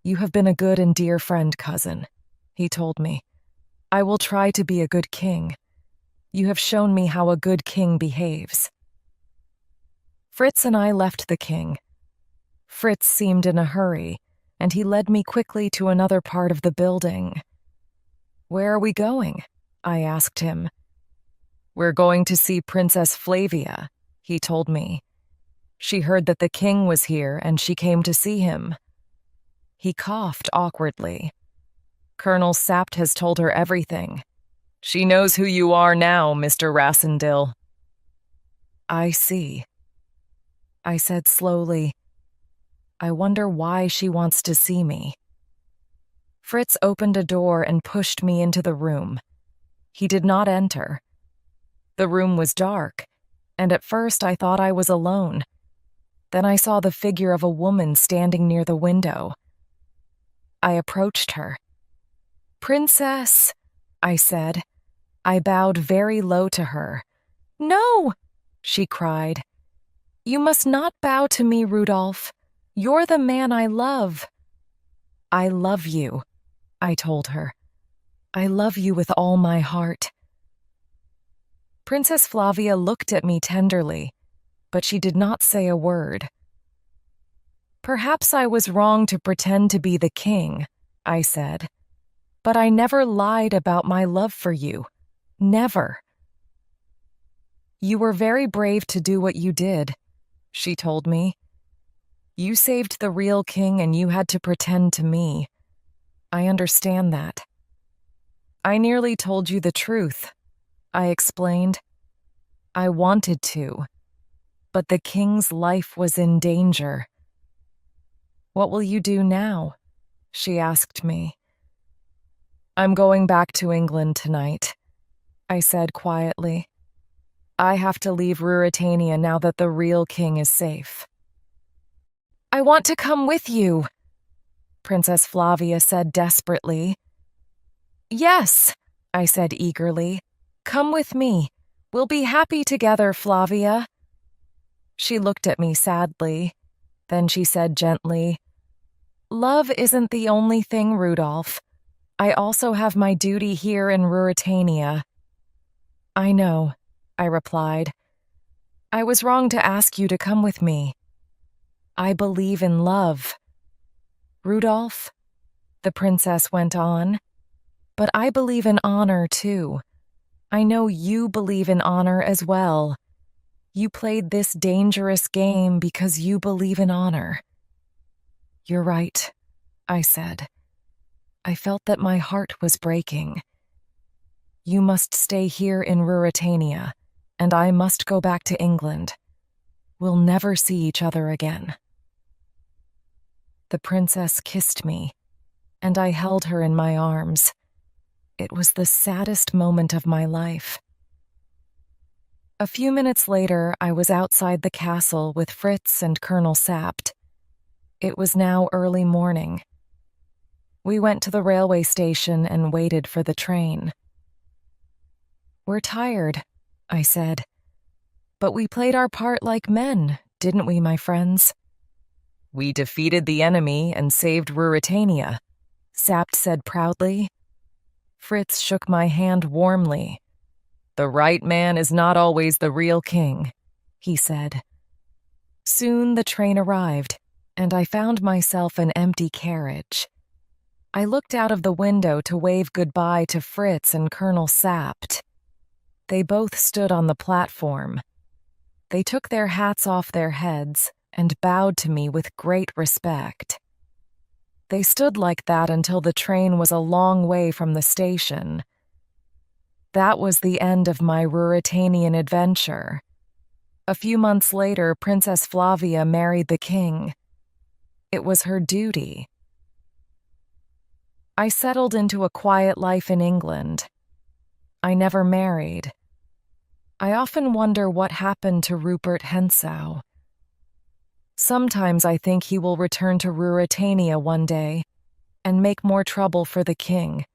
You have been a good and dear friend, cousin, he told me. I will try to be a good king. You have shown me how a good king behaves. Fritz and I left the king. Fritz seemed in a hurry, and he led me quickly to another part of the building. Where are we going? I asked him. We're going to see Princess Flavia, he told me. She heard that the king was here and she came to see him. He coughed awkwardly. Colonel Sapt has told her everything. She knows who you are now, Mr. Rassendyll. I see. I said slowly. I wonder why she wants to see me. Fritz opened a door and pushed me into the room. He did not enter. The room was dark, and at first I thought I was alone. Then I saw the figure of a woman standing near the window. I approached her. Princess, I said. I bowed very low to her. No, she cried. You must not bow to me, Rudolph. You're the man I love. I love you, I told her. I love you with all my heart. Princess Flavia looked at me tenderly, but she did not say a word. Perhaps I was wrong to pretend to be the king, I said, but I never lied about my love for you. Never. You were very brave to do what you did, she told me. You saved the real king and you had to pretend to me. I understand that. I nearly told you the truth, I explained. I wanted to, but the king's life was in danger. What will you do now? She asked me. I'm going back to England tonight, I said quietly. I have to leave Ruritania now that the real king is safe. I want to come with you, Princess Flavia said desperately. Yes, I said eagerly. Come with me. We'll be happy together, Flavia. She looked at me sadly. Then she said gently, Love isn't the only thing, Rudolph. I also have my duty here in Ruritania. I know, I replied. I was wrong to ask you to come with me. I believe in love. Rudolph, the princess went on, but I believe in honor too. I know you believe in honor as well. You played this dangerous game because you believe in honor. You're right, I said. I felt that my heart was breaking. You must stay here in Ruritania, and I must go back to England. We'll never see each other again. The princess kissed me, and I held her in my arms. It was the saddest moment of my life. A few minutes later, I was outside the castle with Fritz and Colonel Sapt. It was now early morning. We went to the railway station and waited for the train. "We're tired," I said. "But we played our part like men, didn't we, my friends?" "We defeated the enemy and saved Ruritania," Sapt said proudly. Fritz shook my hand warmly. "The right man is not always the real king," he said. Soon the train arrived, and I found myself an empty carriage. I looked out of the window to wave goodbye to Fritz and Colonel Sapt. They both stood on the platform. They took their hats off their heads and bowed to me with great respect. They stood like that until the train was a long way from the station. That was the end of my Ruritanian adventure. A few months later, Princess Flavia married the king. It was her duty. I settled into a quiet life in England. I never married. I often wonder what happened to Rupert Hentzau. Sometimes I think he will return to Ruritania one day and make more trouble for the king.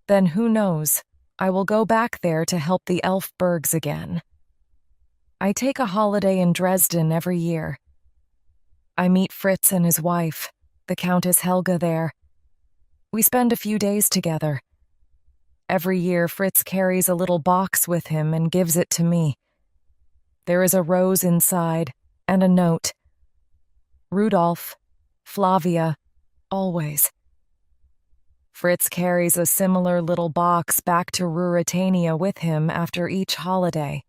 Then who knows, I will go back there to help the Elfbergs again. I take a holiday in Dresden every year. I meet Fritz and his wife, the Countess Helga, there. We spend a few days together. Every year, Fritz carries a little box with him and gives it to me. There is a rose inside and a note. Rudolph, Flavia, always. Fritz carries a similar little box back to Ruritania with him after each holiday.